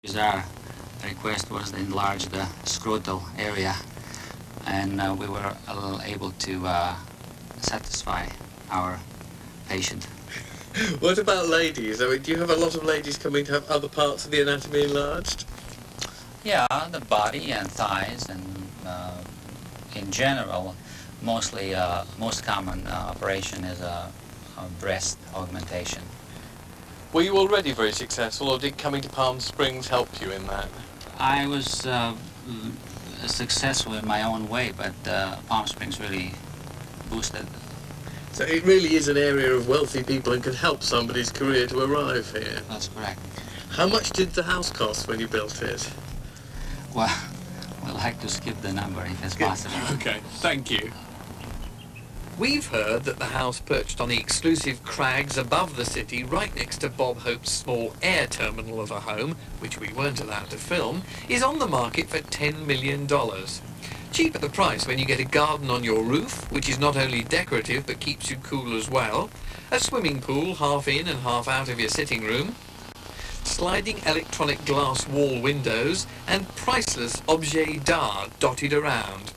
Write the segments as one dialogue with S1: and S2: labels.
S1: Our request was to enlarge the scrotal area, and we were able to satisfy our patient.
S2: What about ladies? I mean, do you have a lot of ladies coming to have other parts of the anatomy enlarged?
S1: Yeah, the body and thighs, and in general, most common operation is a breast augmentation.
S2: Were you already very successful, or did coming to Palm Springs help you in that?
S1: I was successful in my own way, but Palm Springs really boosted.
S2: So it really is an area of wealthy people and can help somebody's career to arrive here.
S1: That's correct.
S2: How much did the house cost when you built it?
S1: Well, we'd like to skip the number if it's possible.
S2: Okay, thank you. We've heard that the house perched on the exclusive crags above the city, right next to Bob Hope's small air terminal of a home, which we weren't allowed to film, is on the market for $10 million. Cheap at the price when you get a garden on your roof, which is not only decorative but keeps you cool as well, a swimming pool half in and half out of your sitting room, sliding electronic glass wall windows, and priceless objets d'art dotted around.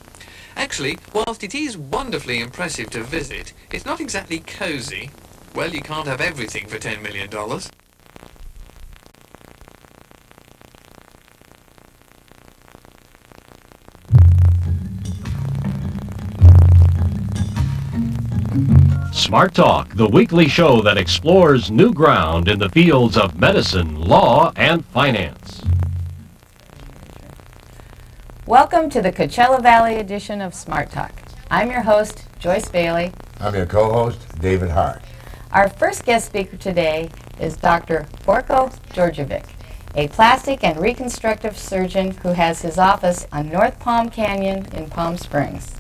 S2: Actually, whilst it is wonderfully impressive to visit, it's not exactly cosy. Well, you can't have everything for $10 million.
S3: Smart Talk, the weekly show that explores new ground in the fields of medicine, law, and finance.
S4: Welcome to the Coachella Valley edition of Smart Talk. I'm your host, Joyce Bailey.
S5: I'm your co-host, David Hart.
S4: Our first guest speaker today is Dr. Borko Djordjevic, a plastic and reconstructive surgeon who has his office on North Palm Canyon in Palm Springs.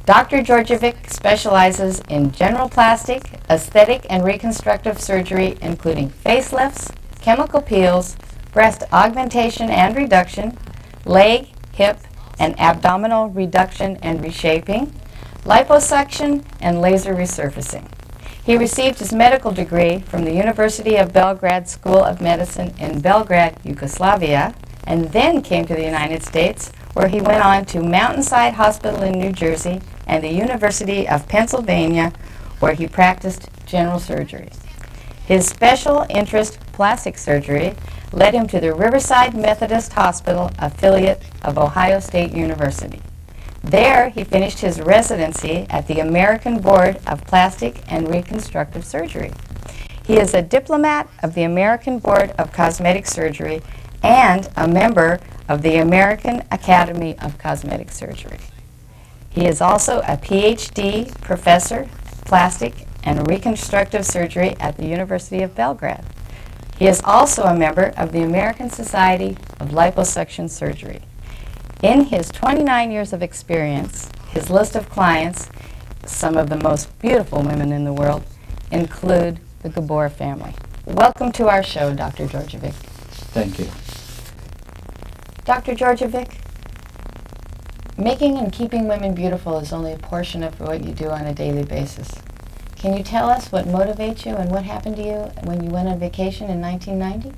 S4: Dr. Djordjevic specializes in general plastic, aesthetic, and reconstructive surgery, including facelifts, chemical peels, breast augmentation and reduction, leg, hip, and abdominal reduction and reshaping, liposuction, and laser resurfacing. He received his medical degree from the University of Belgrade School of Medicine in Belgrade, Yugoslavia, and then came to the United States, where he went on to Mountainside Hospital in New Jersey and the University of Pennsylvania, where he practiced general surgery. His special interest, plastic surgery, led him to the Riverside Methodist Hospital affiliate of Ohio State University. There, he finished his residency at the American Board of Plastic and Reconstructive Surgery. He is a diplomat of the American Board of Cosmetic Surgery and a member of the American Academy of Cosmetic Surgery. He is also a PhD professor, plastic and reconstructive surgery at the University of Belgrade. He is also a member of the American Society of Liposuction Surgery. In his 29 years of experience, his list of clients, some of the most beautiful women in the world, include the Gabor family. Welcome to our show, Dr. Djordjevic.
S1: Thank you.
S4: Dr. Djordjevic, making and keeping women beautiful is only a portion of what you do on a daily basis. Can you tell us what motivates you and what happened to you when you went on vacation in 1990?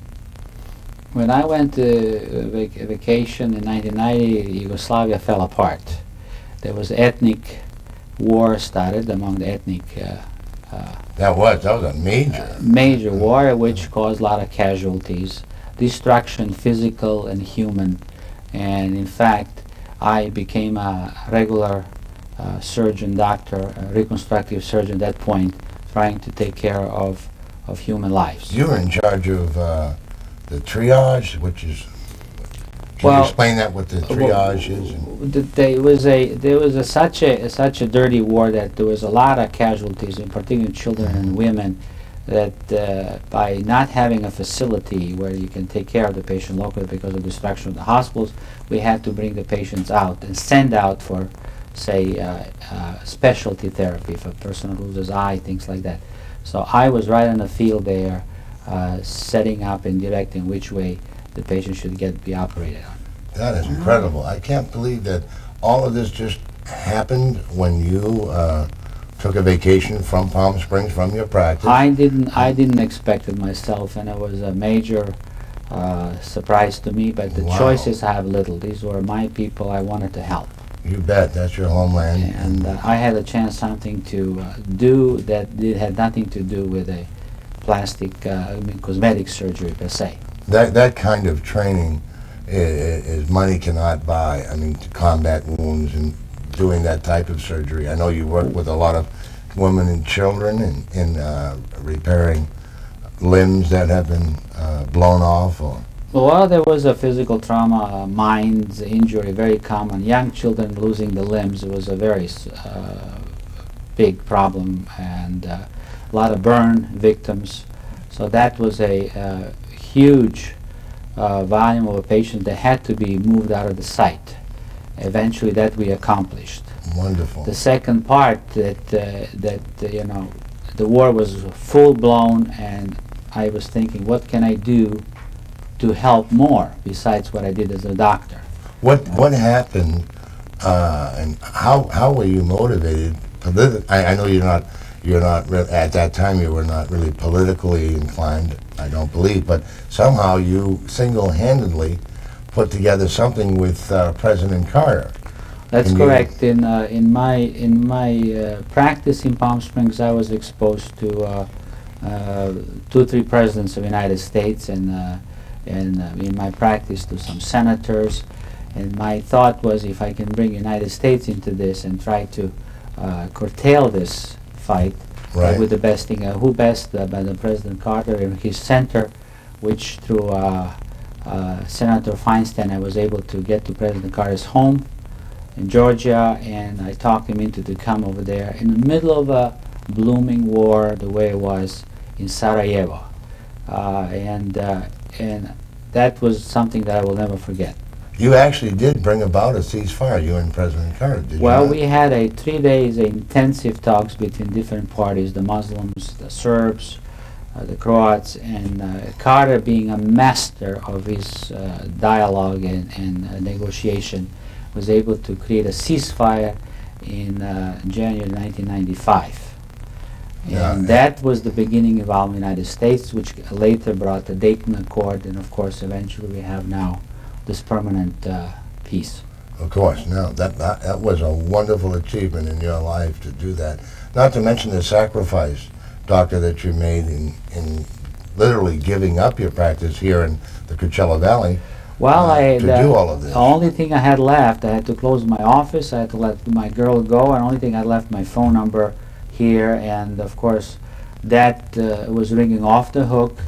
S1: When I went to vacation in 1990, Yugoslavia fell apart. There was ethnic war started among the ethnic.
S5: That was a major
S1: war, which caused a lot of casualties, destruction, physical and human. And in fact, I became a regular surgeon, doctor, reconstructive surgeon at that point, trying to take care of human lives.
S5: You were in charge of the triage, which is. Can you explain that? What the triage is?
S1: There was such a dirty war that there was a lot of casualties, in particular children and women. That by not having a facility where you can take care of the patient locally because of destruction of the hospitals, we had to bring the patients out and send out for, say, specialty therapy if a person loses eye, things like that. So I was right in the field there, setting up and directing which way the patient should be operated on.
S5: That is incredible. I can't believe that all of this just happened when you took a vacation from Palm Springs, from your practice.
S1: I didn't expect it myself, and it was a major surprise to me, but the
S5: Wow.
S1: choices I have little. These were my people I wanted to help.
S5: You bet. That's your homeland.
S1: And I had a chance something to do that had nothing to do with a plastic, cosmetic surgery per se.
S5: That kind of training is money cannot buy. I mean, to combat wounds and doing that type of surgery. I know you work with a lot of women and children in repairing limbs that have been blown off, or
S1: Well, there was a physical trauma, mind injury, very common. Young children losing the limbs was a very big problem, and a lot of burn victims. So that was a huge volume of a patient that had to be moved out of the site. Eventually, that we accomplished.
S5: wonderful.
S1: The second part you know, the war was full blown, and I was thinking, what can I do to help more besides what I did as a doctor?
S5: What happened, and how were you motivated? I know you're not at that time you were not really politically inclined, I don't believe, but somehow you single-handedly put together something with President Carter.
S1: That's correct. In my practice in Palm Springs, I was exposed to 2 or 3 presidents of the United States, and in my practice to some senators. And my thought was, if I can bring the United States into this and try to curtail this fight,
S5: Right.
S1: with the best thing, who best than President Carter and his center, which through Senator Feinstein I was able to get to President Carter's home in Georgia, and I talked him into to come over there in the middle of a blooming war, the way it was in Sarajevo, and that was something that I will never forget.
S5: You actually did bring about a ceasefire, you and President Carter, did you
S1: Well,
S5: not?
S1: we had 3 days intensive talks between different parties, the Muslims, the Serbs, the Croats, and Carter, being a master of his dialogue and negotiation, was able to create a ceasefire in January 1995.
S5: Yeah.
S1: And that was the beginning of our United States, which later brought the Dayton Accord, and of course eventually we have now this permanent peace.
S5: Of course, no, that was a wonderful achievement in your life to do that. Not to mention the sacrifice, Doctor, that you made in literally giving up your practice here in the Coachella Valley.
S1: Well,
S5: to do all of this.
S1: The only thing I had left, I had to close my office, I had to let my girl go, and the only thing I left my phone number here, and of course that was ringing off the hook.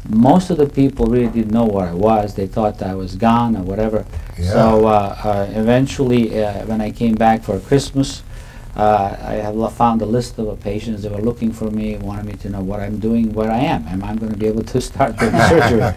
S1: Most of the people really didn't know where I was. They thought I was gone or whatever.
S5: Yeah.
S1: So eventually, when I came back for Christmas, I have found a list of patients that were looking for me, wanted me to know what I'm doing, where I am. Am I going to be able to start doing surgery?